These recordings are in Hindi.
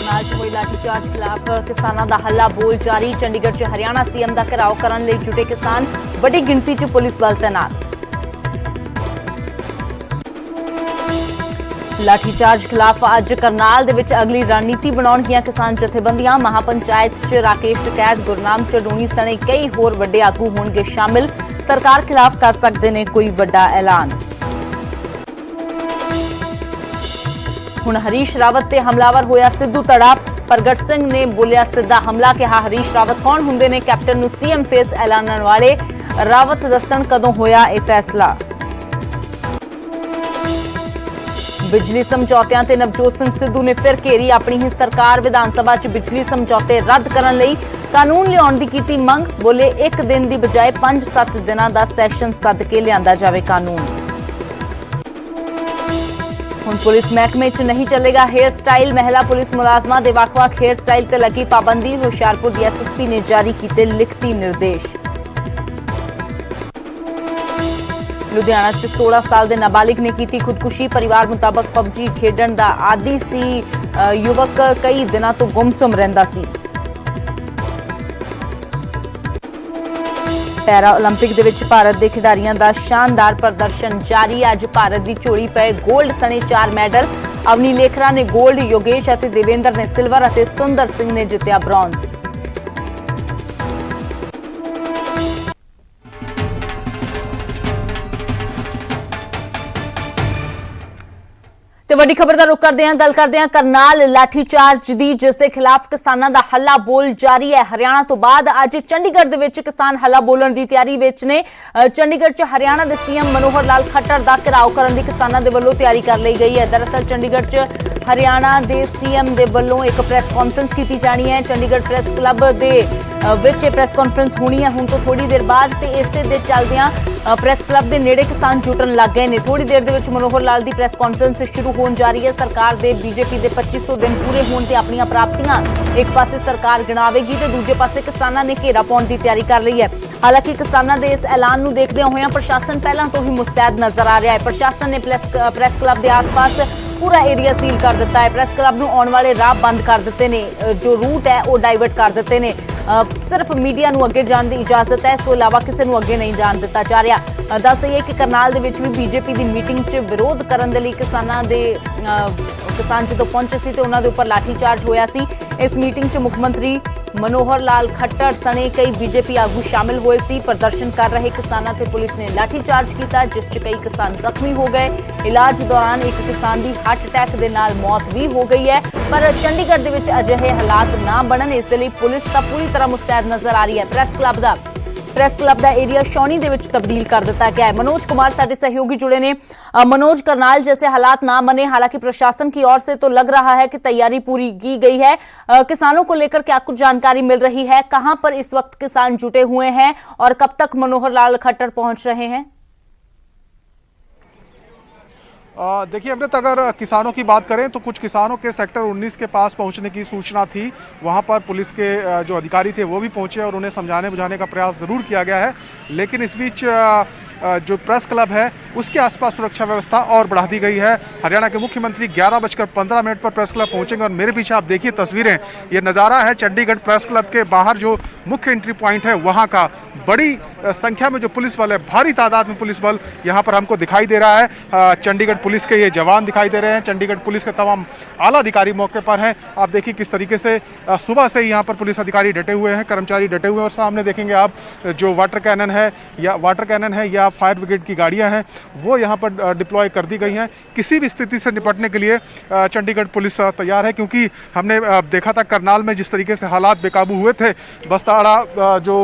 करनाल च हुई लाठीचार्ज खिलाफ किसानां दा हल्ला बोल जारी। चंडीगढ़ च हरियाणा सीएम दा घेराव करन लई जुटे किसान, वड्डी गिणती च पुलिस बल तैनात। लाठीचार्ज खिलाफ अज करनाल दे विच अगली रणनीति बनाउणगीआं किसान जथेबंदियां। महापंचायत च राकेश टकैत, गुरनाम चढ़ूणी सने कई होर वड्डे आगू होणगे शामिल। सरकार खिलाफ कर सकदे ने कोई वड्डा ऐलान। हुण हरीश रावत ते हमलावर होया सिद्धू धड़ा। प्रगट सिंह ने बोलिया सीधा हमला, कहा हरीश रावत कौन हुंदे ने कैप्टन नूं सीएम फेस ऐलानण वाले। रावत दस्सण कदों होया यह फैसला। बिजली समझौतियां ते नवजोत सिंह सिद्धू ने फिर घेरी अपनी ही सरकार। विधान सभा च बिजली समझौते रद्द करन लई कानून लियाउण दी कीती मंग। बोले एक दिन दी बजाय 5-7 दिनां दा सैशन सद के लिआंदा जावे कानून। हुण पुलिस महकमे च नहीं चलेगा हेयर स्टाइल। महिला पुलिस मुलाजमां दे वख-वख हेयर स्टाइल ते लगी पाबंदी। हुशियारपुर दी एसएसपी ने जारी कीते लिखती निर्देश। लुधियाना च 16 साल के नाबालिग ने की खुदकुशी। परिवार मुताबक पबजी खेडण दा आदी सी युवक कई दिनों तो गुमसुम रहिंदा सी। पैरा ओलंपिक दे विच भारत के खिडारियों का शानदार प्रदर्शन जारी। अज भारत की झोली पे गोल्ड सने 4 मैडल। अवनी लेखरा ने गोल्ड, योगेश और देवेंद्र ने सिल्वर और सुंदर सिंह ने जितया ब्रॉन्ज। ਤੇ ਵੱਡੀ ਖਬਰ ਦਾ ਰੁਕ ਕਰਦੇ ਹਾਂ। ਗੱਲ ਕਰਦੇ ਹਾਂ ਕਰਨਾਲ ਲਾਠੀਚਾਰਜ ਦੀ, ਜਿਸ ਦੇ ਖਿਲਾਫ ਕਿਸਾਨਾਂ ਦਾ ਹੱਲਾ ਬੋਲ ਜਾਰੀ ਹੈ। ਹਰਿਆਣਾ ਤੋਂ ਬਾਅਦ ਅੱਜ ਚੰਡੀਗੜ੍ਹ ਦੇ ਵਿੱਚ ਕਿਸਾਨ ਹੱਲਾ ਬੋਲਣ ਦੀ ਤਿਆਰੀ ਵਿੱਚ ਨੇ। ਚੰਡੀਗੜ੍ਹ 'ਚ ਹਰਿਆਣਾ ਦੇ ਸੀਐਮ ਮਨੋਹਰ ਲਾਲ ਖੱਟਰ ਦਾ ਘਿਰਾਓ ਕਰਨ ਦੀ ਕਿਸਾਨਾਂ ਦੇ ਵੱਲੋਂ ਤਿਆਰੀ ਕਰ ਲਈ ਗਈ ਹੈ। ਦਰਅਸਲ ਚੰਡੀਗੜ੍ਹ 'ਚ ਹਰਿਆਣਾ ਦੇ ਸੀਐਮ ਦੇ ਵੱਲੋਂ ਇੱਕ ਪ੍ਰੈਸ ਕਾਨਫਰੰਸ ਕੀਤੀ ਜਾਣੀ ਹੈ। ਚੰਡੀਗੜ੍ਹ ਪ੍ਰੈਸ ਕਲੱਬ ਦੇ ਵਿੱਚ ਇਹ ਪ੍ਰੈਸ ਕਾਨਫਰੰਸ ਹੋਣੀ ਹੈ ਹੁਣ ਤੋਂ ਥੋੜੀ ਦੇਰ ਬਾਅਦ, ਤੇ ਇਸੇ ਦੇ ਚੱਲਦਿਆਂ ਪ੍ਰੈਸ ਕਲੱਬ ਦੇ ਨੇੜੇ ਕਿਸਾਨ ਜੁਟਣ ਲੱਗ ਗਏ ਨੇ। ਥੋੜੀ ਦੇਰ ਦੇ ਵਿੱਚ ਮਨੋਹਰ ਲਾਲ ਦੀ ਪ੍ਰੈਸ ਕਾਨਫਰੰਸ ਸ਼ੁਰੂ ਹੋਣ ਜਾ ਰਹੀ ਹੈ। ਸਰਕਾਰ ਦੇ ਬੀਜੇਪੀ ਦੇ 2500 ਦਿਨ ਪੂਰੇ ਹੋਣ ਤੇ ਆਪਣੀਆਂ ਪ੍ਰਾਪਤੀਆਂ ਇੱਕ ਪਾਸੇ ਸਰਕਾਰ ਗਿਣਾਵੇਗੀ ਤੇ ਦੂਜੇ ਪਾਸੇ ਕਿਸਾਨਾਂ ਨੇ ਘੇਰਾ ਪਾਉਣ ਦੀ ਤਿਆਰੀ ਕਰ ਲਈ ਹੈ। ਹਾਲਾਂਕਿ ਕਿਸਾਨਾਂ ਦੇ ਇਸ ਐਲਾਨ ਨੂੰ ਦੇਖਦਿਆਂ ਹੋਇਆਂ ਪ੍ਰਸ਼ਾਸਨ ਪਹਿਲਾਂ ਤੋਂ ਹੀ ਮੁਸਤੈਦ ਨਜ਼ਰ ਆ ਰਿਹਾ ਹੈ। ਪ੍ਰਸ਼ਾਸਨ ਨੇ ਪ੍ਰੈਸ ਕਲੱਬ ਦੇ ਆਸ-ਪਾਸ पूरा एरिया सील कर दिता है। प्रेस क्लब नूं आने वाले राह बंद कर दिते ने, जो रूट है वो डाइवर्ट कर दिते ने। सिर्फ मीडिया नूं अगे जाने की इजाजत है, इस तो इलावा किसी नूं अगे नहीं जान दिता जा रहा। दस दईए कि करनाल दे विच भी बीजेपी की मीटिंग च विरोध करन दे लई किसान जदों पहुंचे सी ते उन्हां दे उपर लाठीचार्ज होया सी। इस मीटिंग च मुख मंत्री मनोहर लाल खट्टर सने कई बीजेपी आगू शामिल हुए सी। प्रदर्शन कर रहे किसानां ते पुलिस ने लाठीचार्ज किया, जिस च कई किसान जख्मी हो गए। इलाज दौरान एक किसान की हार्ट अटैक के नाल मौत भी हो गई है। पर चंडीगढ़ दे विच अजिहे हालात ना बनन, इस दे लई पुलिस तां पूरी तरह मुस्तैद नजर आ रही है। प्रेस क्लब का एरिया छावनी दे विच तब्दील कर दिता गया है। मनोज कुमार साडे सहयोगी जुड़े ने। मनोज, करनाल जैसे हालात ना बने, हालांकि प्रशासन की ओर से तो लग रहा है कि तैयारी पूरी की गई है। किसानों को लेकर क्या कुछ जानकारी मिल रही है? कहां पर इस वक्त किसान जुटे हुए हैं और कब तक मनोहर लाल खट्टर पहुंच रहे हैं? देखिए अमृत, अगर किसानों की बात करें तो कुछ किसानों के सेक्टर 19 के पास पहुंचने की सूचना थी। वहां पर पुलिस के जो अधिकारी थे वो भी पहुंचे और उन्हें समझाने बुझाने का प्रयास ज़रूर किया गया है। लेकिन इस बीच जो प्रेस क्लब है उसके आसपास सुरक्षा व्यवस्था और बढ़ा दी गई है। हरियाणा के मुख्यमंत्री 11:15 पर प्रेस क्लब पहुंचेंगे और मेरे पीछे आप देखिए तस्वीरें, ये नज़ारा है चंडीगढ़ प्रेस क्लब के बाहर जो मुख्य एंट्री पॉइंट है वहाँ का। बड़ी संख्या में जो पुलिस बल है, भारी तादाद में पुलिस बल यहाँ पर हमको दिखाई दे रहा है। चंडीगढ़ पुलिस के ये जवान दिखाई दे रहे हैं, चंडीगढ़ पुलिस के तमाम आला अधिकारी मौके पर हैं। आप देखिए किस तरीके से सुबह से ही यहाँ पर पुलिस अधिकारी डटे हुए हैं, कर्मचारी डटे हुए हैं। और सामने देखेंगे आप जो वाटर कैनन है या फायर ब्रिगेड की गाड़ियां हैं वो यहाँ पर डिप्लॉय कर दी गई हैं। किसी भी स्थिति से निपटने के लिए चंडीगढ़ पुलिस तैयार है, क्योंकि हमने देखा था करनाल में जिस तरीके से हालात बेकाबू हुए थे, बस्ताड़ा जो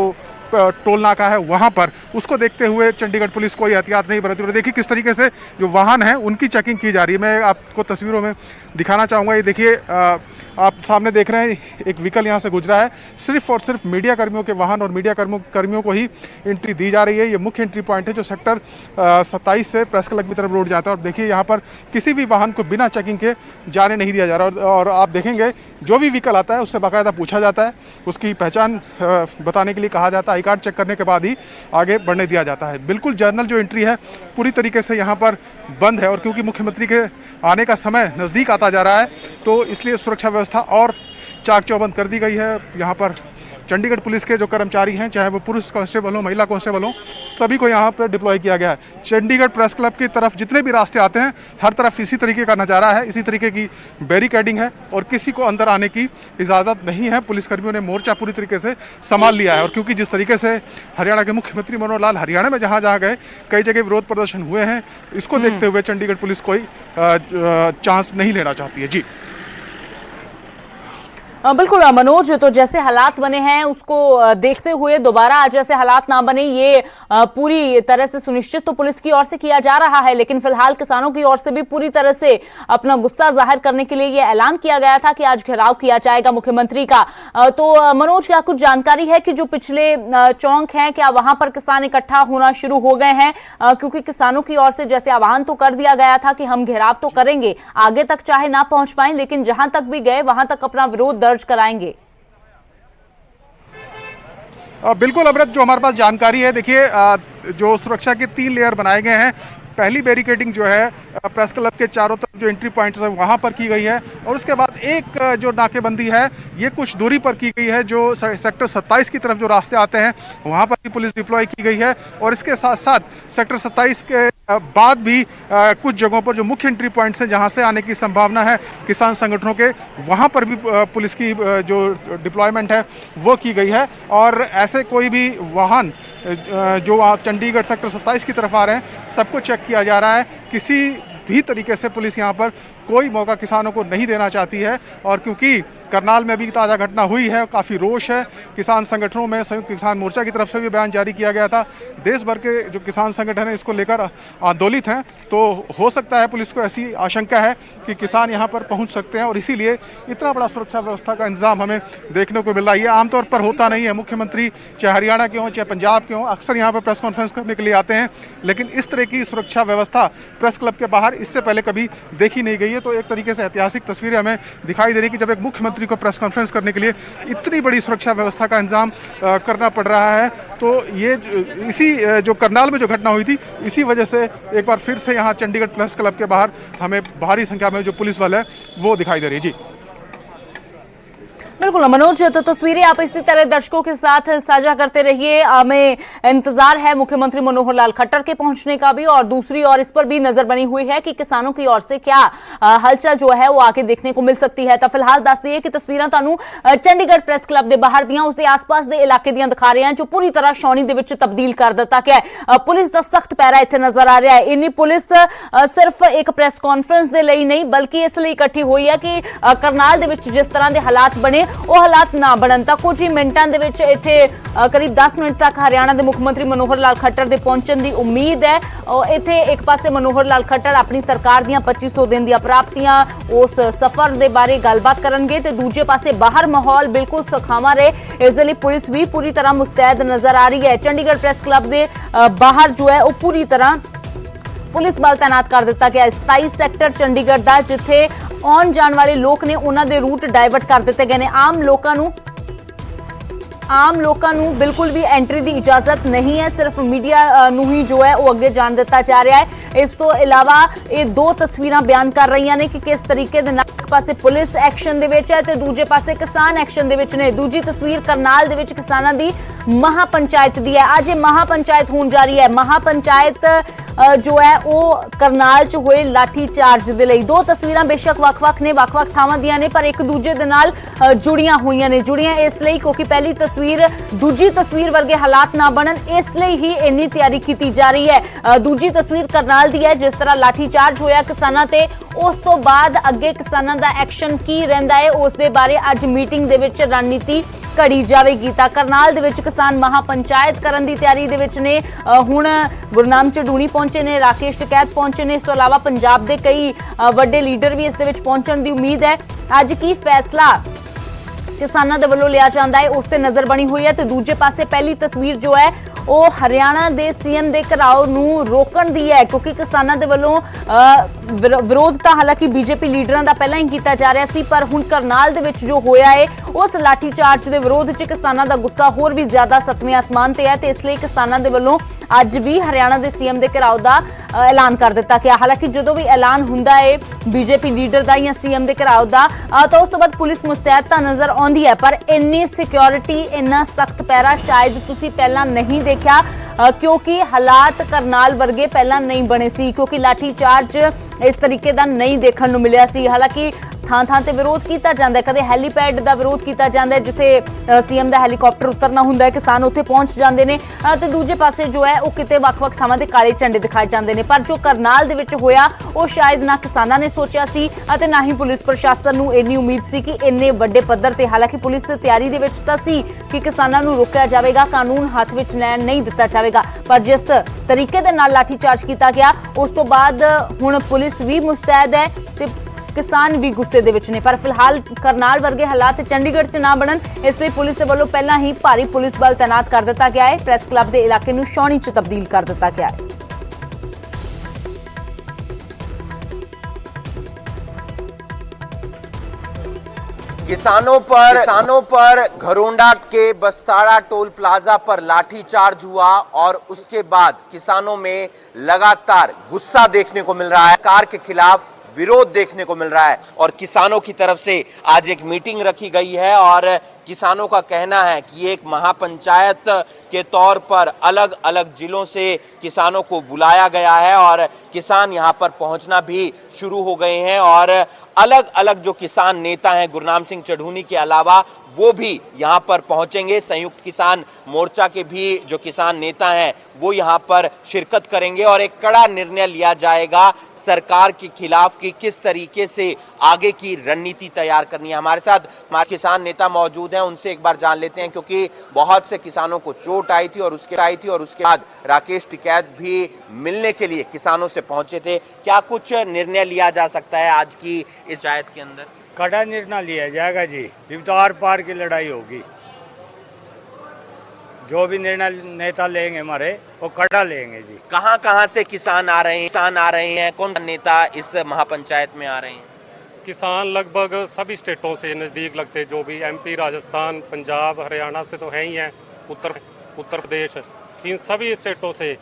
टोल नाका है वहाँ पर, उसको देखते हुए चंडीगढ़ पुलिस कोई एहतियात नहीं बरती। देखिए किस तरीके से जो वाहन है उनकी चेकिंग की जा रही है। मैं आपको तस्वीरों में दिखाना चाहूँगा। ये देखिए आप सामने देख रहे हैं एक व्हीकल यहाँ से गुजरा है। सिर्फ और सिर्फ मीडिया कर्मियों के वाहन और मीडिया कर्मियों को ही एंट्री दी जा रही है। ये मुख्य एंट्री पॉइंट है जो सेक्टर 27 से प्रेस क्लब की तरफ रोड जाता है। और देखिए यहाँ पर किसी भी वाहन को बिना चेकिंग के जाने नहीं दिया जा रहा। और आप देखेंगे जो भी व्हीकल आता है उससे बाकायदा पूछा जाता है, उसकी पहचान बताने के लिए कहा जाता है, आई कार्ड चेक करने के बाद ही आगे बढ़ने दिया जाता है। बिल्कुल जर्नल जो एंट्री है पूरी तरीके से यहाँ पर बंद है। और क्योंकि मुख्यमंत्री के आने का समय नज़दीक आता जा रहा है तो इसलिए सुरक्षा व्यवस्था और चाक चौबंद कर दी गई है। यहाँ पर चंडीगढ़ पुलिस के जो कर्मचारी हैं, चाहे वो पुरुष कांस्टेबल हो, महिला कांस्टेबल हो, सभी को यहाँ पर डिप्लॉय किया गया है। चंडीगढ़ प्रेस क्लब की तरफ जितने भी रास्ते आते हैं, हर तरफ इसी तरीके का नज़ारा है, इसी तरीके की बैरिकेडिंग है और किसी को अंदर आने की इजाज़त नहीं है। पुलिसकर्मियों ने मोर्चा पूरी तरीके से संभाल लिया है और क्योंकि जिस तरीके से हरियाणा के मुख्यमंत्री मनोहर लाल हरियाणा में जहाँ जहाँ गए कई जगह विरोध प्रदर्शन हुए हैं, इसको देखते हुए चंडीगढ़ पुलिस कोई चांस नहीं लेना चाहती है। जी बिल्कुल मनोज, तो जैसे हालात बने हैं उसको देखते हुए दोबारा आज ऐसे हालात ना बने, ये पूरी तरह से सुनिश्चित तो पुलिस की ओर से किया जा रहा है, लेकिन फिलहाल किसानों की ओर से भी पूरी तरह से अपना गुस्सा जाहिर करने के लिए ये ऐलान किया गया था कि आज घेराव किया जाएगा मुख्यमंत्री का। तो मनोज, क्या कुछ जानकारी है कि जो पिछले चौक हैं, क्या वहां पर किसान इकट्ठा होना शुरू हो गए हैं? क्योंकि किसानों की ओर से जैसे आह्वान तो कर दिया गया था कि हम घेराव तो करेंगे, आगे तक चाहे ना पहुंच पाए, लेकिन जहां तक भी गए वहां तक अपना विरोध दर्ज कराएंगे। बिल्कुल अमृत, जो हमारे पास जानकारी है, देखिए जो सुरक्षा के 3 लेयर बनाए गए हैं। पहली बैरिकेडिंग जो है प्रेस क्लब के चारों तरफ जो एंट्री पॉइंट्स है वहाँ पर की गई है और उसके बाद एक जो नाकेबंदी है ये कुछ दूरी पर की गई है, जो सेक्टर 27 की तरफ जो रास्ते आते हैं वहाँ पर भी पुलिस डिप्लॉय की गई है और इसके साथ साथ सेक्टर 27 के बाद भी कुछ जगहों पर जो मुख्य एंट्री पॉइंट्स हैं जहाँ से आने की संभावना है किसान संगठनों के, वहाँ पर भी पुलिस की जो डिप्लॉयमेंट है वो की गई है और ऐसे कोई भी वाहन जो चंडीगढ़ सेक्टर 27 की तरफ आ रहे हैं सबको चेक किया जा रहा है। किसी भी तरीके से पुलिस यहाँ पर कोई मौका किसानों को नहीं देना चाहती है और क्योंकि करनाल में अभी ताज़ा घटना हुई है, काफ़ी रोष है किसान संगठनों में। संयुक्त किसान मोर्चा की तरफ से भी बयान जारी किया गया था। देश भर के जो किसान संगठन है इसको लेकर आंदोलित हैं, तो हो सकता है पुलिस को ऐसी आशंका है कि किसान यहाँ पर पहुँच सकते हैं और इसीलिए इतना बड़ा सुरक्षा व्यवस्था का इंतजाम हमें देखने को मिल रहा है। ये आमतौर पर होता नहीं है। मुख्यमंत्री चाहे हरियाणा के हों चाहे पंजाब के हों, अक्सर यहाँ पर प्रेस कॉन्फ्रेंस करने के लिए आते हैं, लेकिन इस तरह की सुरक्षा व्यवस्था प्रेस क्लब के बाहर इससे पहले कभी देखी नहीं गई है। तो एक तरीके से ऐतिहासिक तस्वीरें हमें दिखाई दे रही कि जब एक मुख्यमंत्री को प्रेस कॉन्फ्रेंस करने के लिए इतनी बड़ी सुरक्षा व्यवस्था का इंतजाम करना पड़ रहा है, तो ये इसी जो करनाल में जो घटना हुई थी इसी वजह से एक बार फिर से यहाँ चंडीगढ़ प्रेस क्लब के बाहर हमें भारी संख्या में जो पुलिस बल है वो दिखाई दे रही है। जी बिल्कुल मनोज, तो तस्वीरें आप इसी तरह दर्शकों के साथ साझा करते रहिए। हमें इंतजार है मुख्यमंत्री मनोहर लाल खट्टर के पहुंचने का भी और दूसरी ओर इस पर भी नजर बनी हुई है कि किसानों की ओर से क्या हलचल जो है वो आगे देखने को मिल सकती है। तो फिलहाल दस दिए कि तस्वीरें तानू चंडीगढ़ प्रेस क्लब के बाहर दियां उसके आस-पास के इलाके दियां दिखा रहे हैं जो पूरी तरह छावनी दे विच तब्दील कर दिता गया है। पुलिस का सख्त पैरा इत्थे नजर आ रहा है। इन्नी पुलिस सिर्फ एक प्रेस कॉन्फ्रेंस के लिए नहीं बल्कि इसलिए इकट्ठी हुई है कि करनाल दे विच जिस तरह के हालात बने ਉਹ ਹਾਲਾਤ ਨਾ ਬਣਨ ਤਾਂ ਕੁਝ ਹੀ ਮਿੰਟਾਂ ਦੇ ਵਿੱਚ ਇੱਥੇ ਕਰੀਬ 10 ਮਿੰਟ ਤੱਕ ਹਰਿਆਣਾ ਦੇ ਮੁੱਖ ਮੰਤਰੀ ਮਨੋਹਰ ਲਾਲ ਖੱਟਰ ਦੇ ਪਹੁੰਚਣ ਦੀ ਉਮੀਦ ਹੈ। ਇੱਥੇ ਇੱਕ ਪਾਸੇ ਮਨੋਹਰ ਲਾਲ ਖੱਟਰ ਆਪਣੀ ਸਰਕਾਰ ਦੀਆਂ 2500 ਦਿਨ ਦੀਆਂ ਪ੍ਰਾਪਤੀਆਂ ਉਸ ਸਫ਼ਰ ਦੇ ਬਾਰੇ ਗੱਲਬਾਤ ਕਰਨਗੇ ਤੇ ਦੂਜੇ ਪਾਸੇ ਬਾਹਰ ਮਾਹੌਲ ਬਿਲਕੁਲ ਸੁਖਾਵਾਂ ਰਹੇ, ਇਸ ਦੇ ਲਈ ਪੁਲਿਸ ਵੀ ਪੂਰੀ ਤਰ੍ਹਾਂ ਮੁਸਤੈਦ ਨਜ਼ਰ ਆ ਰਹੀ ਹੈ। ਚੰਡੀਗੜ੍ਹ ਪ੍ਰੈਸ ਕਲੱਬ ਦੇ ਬਾਹਰ ਜੋ ਹੈ ਉਹ ਪੂਰੀ ਤਰ੍ਹਾਂ पुलिस बल तैनात कर दिता गया। 27 सैक्टर चंडीगढ़ का जिथे आने जाने वाले लोग ने उन्होंने रूट डाइवर्ट कर दिते गए ने। आम लोगों नू बिल्कुल भी एंट्री की इजाजत नहीं है, सिर्फ मीडिया नू ही जो है वो अगे जान दिता जा रहा है। इस तो इलावा ये 2 तस्वीरां बयान कर रही ने कि किस तरीके दे नाल एक पासे पुलिस एक्शन दे विच है ते दूजे पासे किसान एक्शन दे विच ने। दूजी तस्वीर करनाल दे विच किसानां दी महापंचायत दी है। अज महापंचायत होने जा रही है। महापंचायत जो है वो करनाल च हुए लाठी चार्ज दे लई। 2 तस्वीरां बेशक वख-वख ने, वख-वख थावां दियां ने, पर एक दूजे दे नाल जुड़ियां हुईयां ने। जुड़ियां इसलिए क्योंकि पहली तस्वीर दूजी तस्वीर वर्गे हालात ना बनन, इसलिए ही इन्नी तैयारी की जा रही है। दूजी तस्वीर करनाल दी है जिस तरह लाठी चार्ज होया किसानां ते, उस तो बाद अगे किसानां दा एक्शन की रहिंदा है उस दे बारे अज मीटिंग दे विच रणनीति घड़ी जाएगी। तो करनाल दे विच किसान महापंचायत करन दी तैयारी दे विच ने। हुण गुरनाम चढ़ूणी पहुंचे ने, राकेश टिकैत पहुंचे ने, इस तो इलावा पंजाब दे कई वड्डे लीडर भी इस दे विच पहुंचण दी उम्मीद है। अज की फैसला किसानों के वलों लिया जाता है उस ते नजर बनी हुई है। तो दूजे पासे पहली तस्वीर जो है वो हरियाणा के सीएम के घराव नूं रोकण दी है क्योंकि किसानों के वलों ਵਿਰੋਧ ਤਾਂ ਹਾਲਾਂਕਿ ਬੀਜੇਪੀ ਲੀਡਰਾਂ ਦਾ ਪਹਿਲਾਂ ਹੀ ਕੀਤਾ ਜਾ ਰਿਹਾ ਸੀ, ਪਰ ਹੁਣ ਕਰਨਾਲ ਦੇ ਵਿੱਚ ਜੋ ਹੋਇਆ ਹੈ ਉਸ ਲਾਠੀ ਚਾਰਜ ਦੇ ਵਿਰੋਧ 'ਚ ਕਿਸਾਨਾਂ ਦਾ ਗੁੱਸਾ ਹੋਰ ਵੀ ਜ਼ਿਆਦਾ 7ਵੇਂ ਆਸਮਾਨ ਤੇ ਹੈ ਤੇ ਇਸ ਲਈ ਕਿਸਾਨਾਂ ਦੇ ਵੱਲੋਂ ਅੱਜ ਵੀ ਹਰਿਆਣਾ ਦੇ ਸੀਐਮ ਦੇ ਘਿਰਾਓ ਦਾ ਐਲਾਨ ਕਰ ਦਿੱਤਾ ਗਿਆ। ਹਾਲਾਂਕਿ ਜਦੋਂ ਵੀ ਐਲਾਨ ਹੁੰਦਾ ਹੈ ਬੀਜੇਪੀ ਲੀਡਰ ਦਾ ਜਾਂ ਸੀਐਮ ਦੇ ਘਿਰਾਓ ਦਾ ਤਾਂ ਉਸ ਤੋਂ ਬਾਅਦ ਪੁਲਿਸ ਮੁਸਤੈਦ ਤਾਂ ਨਜ਼ਰ ਆਉਂਦੀ ਹੈ, ਪਰ ਇੰਨੀ ਸਿਕਿਉਰਿਟੀ, ਇੰਨਾ ਸਖਤ ਪਹਿਰਾ ਸ਼ਾਇਦ ਤੁਸੀਂ ਪਹਿਲਾਂ ਨਹੀਂ ਦੇਖਿਆ, ਕਿਉਂਕਿ ਹਾਲਾਤ ਕਰਨਾਲ ਵਰਗੇ ਪਹਿਲਾਂ ਨਹੀਂ ਬਣੇ ਸੀ, ਕਿਉਂਕਿ ਲਾਠੀ ਚਾਰਜ ਇਸ ਤਰੀਕੇ ਦਾ ਨਹੀਂ ਦੇਖਣ ਨੂੰ ਮਿਲਿਆ ਸੀ। ਹਾਲਾਂਕਿ ਥਾਂ ਤੇ ਵਿਰੋਧ ਕੀਤਾ ਜਾਂਦਾ ਹੈ, ਕਦੇ ਹੈਲੀਪੈਡ ਦਾ ਵਿਰੋਧ ਕੀਤਾ ਜਾਂਦਾ ਹੈ ਜਿੱਥੇ ਸੀਐਮ ਦਾ ਹੈਲੀਕਾਪਟਰ ਉਤਰਨਾ ਹੁੰਦਾ ਹੈ, ਕਿਸਾਨ ਉੱਥੇ ਪਹੁੰਚ ਜਾਂਦੇ ਨੇ ਤੇ ਦੂਜੇ ਪਾਸੇ ਜੋ ਹੈ ਉਹ ਕਿਤੇ ਵੱਖ-ਵੱਖ ਥਾਵਾਂ ਤੇ ਕਾਲੇ ਝੰਡੇ ਦਿਖਾਏ ਜਾਂਦੇ ਨੇ। ਪਰ ਜੋ ਕਰਨਾਲ ਦੇ ਵਿੱਚ ਹੋਇਆ ਉਹ ਸ਼ਾਇਦ ਨਾ ਕਿਸਾਨਾਂ ਨੇ ਸੋਚਿਆ ਸੀ ਅਤੇ ਨਾ ਹੀ ਪੁਲਿਸ ਪ੍ਰਸ਼ਾਸਨ ਨੂੰ ਇੰਨੀ ਉਮੀਦ ਸੀ ਕਿ ਇੰਨੇ ਵੱਡੇ ਪੱਧਰ ਤੇ, ਹਾਲਾਂਕਿ ਪੁਲਿਸ ਦੀ ਤਿਆਰੀ ਦੇ ਵਿੱਚ ਤਾਂ ਸੀ ਕਿ ਕਿਸਾਨਾਂ ਨੂੰ ਰੋਕਿਆ ਜਾਵੇਗਾ, ਕਾਨੂੰਨ ਹੱਥ ਵਿੱਚ ਲੈਣ ਨਹੀਂ ਦਿੱਤਾ ਜਾਵੇਗਾ, ਪਰ ਜਿਸ ਤਰੀਕੇ ਦੇ ਨਾਲ ਲਾਠੀ ਚਾਰਜ ਕੀਤਾ ਗਿਆ ਉਸ ਤੋਂ ਬਾਅਦ ਹੁਣ ਪੁਲਿਸ ਵੀ ਮੁਸਤੈਦ ਹੈ ਤੇ ਕਿਸਾਨ ਵੀ ਗੁੱਸੇ ਦੇ ਵਿੱਚ ਨੇ। ਪਰ ਫਿਲਹਾਲ ਕਰਨਾਲ ਵਰਗੇ ਹਾਲਾਤ ਚੰਡੀਗੜ੍ਹ 'ਚ ਨਾ ਬਣਨ, ਇਸ ਲਈ ਪੁਲਿਸ ਦੇ ਵੱਲੋਂ ਪਹਿਲਾਂ ਹੀ ਭਾਰੀ ਪੁਲਿਸ ਬਲ ਤੈਨਾਤ ਕਰ ਦਿੱਤਾ ਗਿਆ ਹੈ। ਪ੍ਰੈਸ ਕਲੱਬ ਦੇ ਇਲਾਕੇ ਨੂੰ ਛਾਉਣੀ 'ਚ ਤਬਦੀਲ ਕਰ ਦਿੱਤਾ ਗਿਆ ਹੈ। किसानों पर घरोंडा के बस्ताड़ा टोल प्लाजा पर लाठीचार्ज हुआ और उसके बाद किसानों में लगातार गुस्सा देखने को मिल रहा है, सरकार के खिलाफ विरोध देखने को मिल रहा है और किसानों की तरफ से आज एक मीटिंग रखी गई है और किसानों का कहना है कि एक महापंचायत के तौर पर अलग अलग जिलों से किसानों को बुलाया गया है और किसान यहां पर पहुंचना भी शुरू हो गए हैं और अलग अलग जो किसान नेता हैं गुरनाम सिंह चढ़ूनी के अलावा वो भी यहां पर पहुंचेंगे। संयुक्त किसान मोर्चा के भी जो किसान नेता हैं वो यहां पर शिरकत करेंगे और एक कड़ा निर्णय लिया जाएगा सरकार के खिलाफ कि किस तरीके से आगे की रणनीति तैयार करनी है। हमारे साथ हमारे किसान नेता मौजूद हैं, उनसे एक बार जान लेते हैं क्योंकि बहुत से किसानों को चोट आई थी और उसके बाद राकेश टिकैत भी मिलने के लिए किसानों से पहुंचे थे। क्या कुछ निर्णय लिया जा सकता है आज की इस पंचायत के अंदर? कड़ा निर्णय लिया जाएगा जी, आर पार की लड़ाई होगी। जो भी निर्णय नेता लेंगे हमारे वो कड़ा लेंगे जी। कहां से किसान आ रहे हैं? कौन नेता इस महापंचायत में आ रहे हैं? किसान लगभग सभी स्टेटों से नज़दीक लगते, जो भी एमपी, राजस्थान, पंजाब, हरियाणा से तो है ही हैं, उत्तर प्रदेश, इन सभी स्टेटों से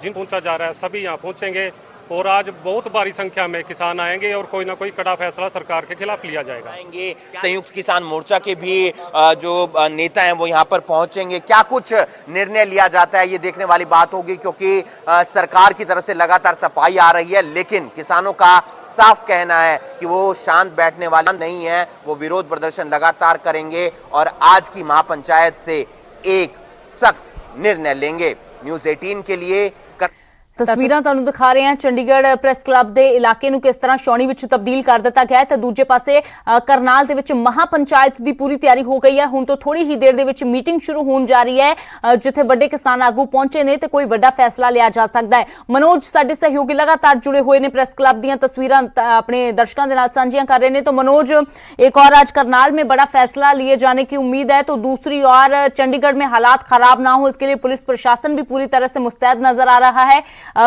जिन पहुंचा जा रहा है सभी यहाँ पहुंचेंगे और आज बहुत भारी संख्या में किसान आएंगे और कोई ना कोई कड़ा फैसला सरकार के खिलाफ लिया जाएगा। संयुक्त किसान मोर्चा के भी जो नेता हैं वो यहाँ पर पहुंचेंगे। क्या कुछ निर्णय लिया जाता है ये देखने वाली बात होगी क्योंकि सरकार की तरफ से लगातार सफाई आ रही है, लेकिन किसानों का साफ कहना है कि वो शांत बैठने वाला नहीं है, वो विरोध प्रदर्शन लगातार करेंगे और आज की महापंचायत से एक सख्त निर्णय लेंगे। न्यूज़ 18 के लिए ਤਸਵੀਰਾਂ ਤੁਹਾਨੂੰ ਦਿਖਾ ਰਹੇ ਹਾਂ ਚੰਡੀਗੜ੍ਹ ਪ੍ਰੈਸ ਕਲੱਬ ਦੇ ਇਲਾਕੇ ਨੂੰ ਕਿਸ ਤਰ੍ਹਾਂ ਛਾਉਣੀ ਵਿੱਚ ਤਬਦੀਲ ਕਰ ਦਿੱਤਾ ਗਿਆ ਹੈ ਤੇ ਦੂਜੇ ਪਾਸੇ ਕਰਨਾਲ ਦੇ ਵਿੱਚ ਮਹਾਪੰਚਾਇਤ ਦੀ ਪੂਰੀ ਤਿਆਰੀ ਹੋ ਗਈ ਹੈ। ਹੁਣ ਤੋਂ ਥੋੜੀ ਹੀ ਦੇਰ ਦੇ ਵਿੱਚ ਮੀਟਿੰਗ ਸ਼ੁਰੂ ਹੋਣ ਜਾ ਰਹੀ ਹੈ ਜਿੱਥੇ ਵੱਡੇ ਕਿਸਾਨ ਆਗੂ ਪਹੁੰਚੇ ਨੇ ਤੇ ਕੋਈ ਵੱਡਾ ਫੈਸਲਾ ਲਿਆ ਜਾ ਸਕਦਾ ਹੈ। ਮਨੋਜ ਸਾਡੇ ਸਹਿਯੋਗੀ ਲਗਾਤਾਰ ਜੁੜੇ ਹੋਏ ਨੇ ਪ੍ਰੈਸ ਕਲੱਬ ਦੀਆਂ ਤਸਵੀਰਾਂ अपने दर्शकों के नाल साझियां कर रहे हैं। तो मनोज, एक और आज करनाल में बड़ा फैसला लिए जाने की उम्मीद है, तो दूसरी ओर चंडीगढ़ में हालात खराब ना हो इसके लिए पुलिस प्रशासन भी पूरी तरह से मुस्तैद नजर आ रहा है।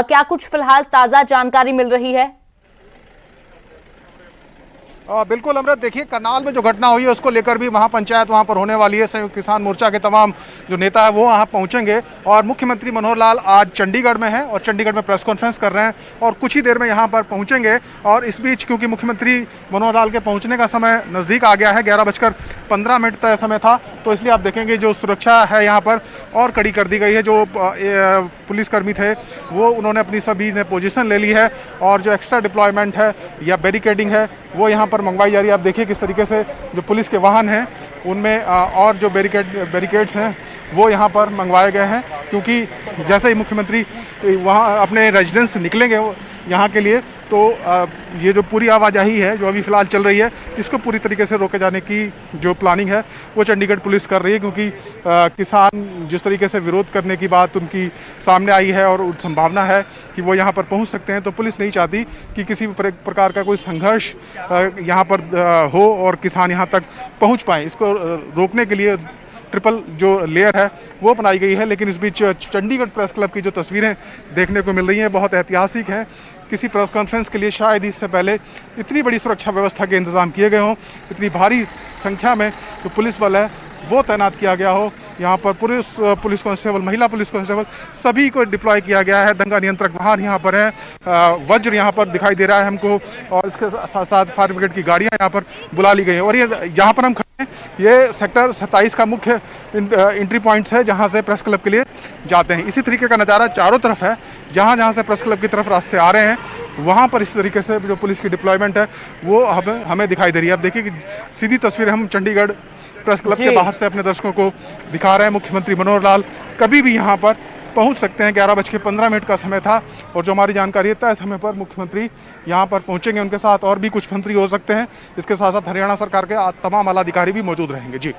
क्या कुछ फिलहाल ताजा जानकारी मिल रही है? बिल्कुल अमृत, देखिए करनाल में जो घटना हुई है उसको लेकर भी महापंचायत वहां पर होने वाली है। संयुक्त किसान मोर्चा के तमाम जो नेता है वो वहां पहुंचेंगे और मुख्यमंत्री मनोहर लाल आज चंडीगढ़ में हैं और चंडीगढ़ में प्रेस कॉन्फ्रेंस कर रहे हैं और कुछ ही देर में यहां पर पहुंचेंगे। और इस बीच क्योंकि मुख्यमंत्री मनोहर लाल के पहुंचने का समय नज़दीक आ गया है, 11:15 तय समय था, तो इसलिए आप देखेंगे जो सुरक्षा है यहाँ पर और कड़ी कर दी गई है। जो पुलिसकर्मी थे वो उन्होंने अपनी सभी ने पोजीशन ले ली है और जो एक्स्ट्रा डिप्लॉयमेंट है या बैरिकेडिंग है वो यहाँ पर मंगवाई जा रही है। आप देखिए किस तरीके से जो पुलिस के वाहन हैं उनमें और जो बैरिकेड्स हैं वो यहाँ पर मंगवाए गए हैं क्योंकि जैसे ही मुख्यमंत्री वहाँ अपने रेजिडेंस निकलेंगे यहाँ के लिए तो ये जो पूरी आवाजाही है जो अभी फ़िलहाल चल रही है इसको पूरी तरीके से रोके जाने की जो प्लानिंग है वो चंडीगढ़ पुलिस कर रही है क्योंकि किसान जिस तरीके से विरोध करने की बात उनकी सामने आई है और संभावना है कि वो यहाँ पर पहुँच सकते हैं, तो पुलिस नहीं चाहती कि किसी भी प्रकार का कोई संघर्ष यहाँ पर हो और किसान यहाँ तक पहुँच पाएँ। इसको रोकने के लिए ट्रिपल जो लेयर है वो बनाई गई है। लेकिन इस बीच चंडीगढ़ प्रेस क्लब की जो तस्वीरें देखने को मिल रही हैं बहुत ऐतिहासिक हैं। किसी प्रेस कॉन्फ्रेंस के लिए शायद इससे पहले इतनी बड़ी सुरक्षा व्यवस्था के इंतजाम किए गए हों, इतनी भारी संख्या में जो पुलिस बल है वो तैनात किया गया हो। यहाँ पर पुलिस कांस्टेबल, महिला पुलिस कांस्टेबल सभी को डिप्लॉय किया गया है। दंगा नियंत्रक वाहन यहाँ पर हैं, वज्र यहाँ पर दिखाई दे रहा है हमको, और इसके साथ साथ फायर ब्रिगेड की गाड़ियाँ यहाँ पर बुला ली गई हैं। और ये जहाँ पर हम खड़े हैं ये सेक्टर 27 का मुख्य एंट्री पॉइंट्स है जहाँ से प्रेस क्लब के लिए जाते हैं। इसी तरीके का नज़ारा चारों तरफ है, जहाँ जहाँ से प्रेस क्लब की तरफ रास्ते आ रहे हैं वहाँ पर इस तरीके से जो पुलिस की डिप्लॉयमेंट है वो हमें दिखाई दे रही है। अब देखिए कि सीधी तस्वीर हम चंडीगढ़ प्रेस क्लब के बाहर से अपने दर्शकों को दिखा रहे हैं। मुख्यमंत्री मनोहर लाल कभी भी यहाँ पर पहुँच सकते हैं। 11:15 का समय था और जो हमारी जानकारी है तय समय पर मुख्यमंत्री यहाँ पर पहुँचेंगे। उनके साथ और भी कुछ मंत्री हो सकते हैं। इसके साथ साथ हरियाणा सरकार के तमाम आला अधिकारी भी मौजूद रहेंगे। जी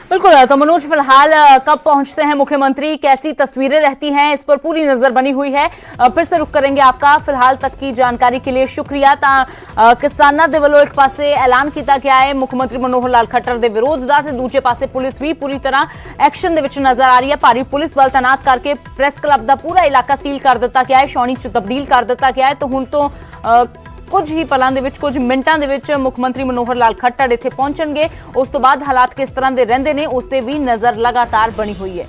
बिल्कुल। तो मनोज, फिलहाल कब पहुंचते हैं मुख्यमंत्री, कैसी तस्वीरें रहती हैं, इस पर पूरी नजर बनी हुई है। फिर से रुक करेंगे आपका। फिलहाल तक की जानकारी के लिए शुक्रिया। किसानां दे ਵੱਲੋਂ एक पासे ऐलान किया गया है मुख्यमंत्री मनोहर लाल खट्टर ਦੇ ਵਿਰੋਧ ਦਾ, ਤੇ ਦੂਜੇ ਪਾਸੇ ਪੁਲਿਸ ਵੀ ਪੂਰੀ ਤਰ੍ਹਾਂ ਐਕਸ਼ਨ ਦੇ ਵਿੱਚ ਨਜ਼ਰ ਆ ਰਹੀ ਹੈ। ਭਾਰੀ ਪੁਲਿਸ ਬਲ ਤੈਨਾਤ ਕਰਕੇ ਪ੍ਰੈਸ ਕਲੱਬ ਦਾ ਪੂਰਾ ਇਲਾਕਾ ਸੀਲ ਕਰ ਦਿੱਤਾ ਗਿਆ ਹੈ, ਛਾਉਣੀ 'ਚ ਤਬਦੀਲ ਕਰ ਦਿੱਤਾ ਗਿਆ ਹੈ। ਤੇ ਹੁਣ ਤੋਂ ਕੁਝ ਹੀ ਪਲਾਂ ਦੇ ਵਿੱਚ, ਕੁਝ ਮਿੰਟਾਂ ਦੇ ਵਿੱਚ ਮੁੱਖ ਮੰਤਰੀ ਮਨੋਹਰ ਲਾਲ ਖੱਟੜ ਇੱਥੇ ਪਹੁੰਚਣਗੇ। ਉਸ ਤੋਂ ਬਾਅਦ ਹਾਲਾਤ ਕਿਸ ਤਰ੍ਹਾਂ ਦੇ ਰਹਿੰਦੇ ਨੇ ਉਸ ਤੇ ਵੀ ਨਜ਼ਰ ਲਗਾਤਾਰ ਬਣੀ ਹੋਈ ਹੈ।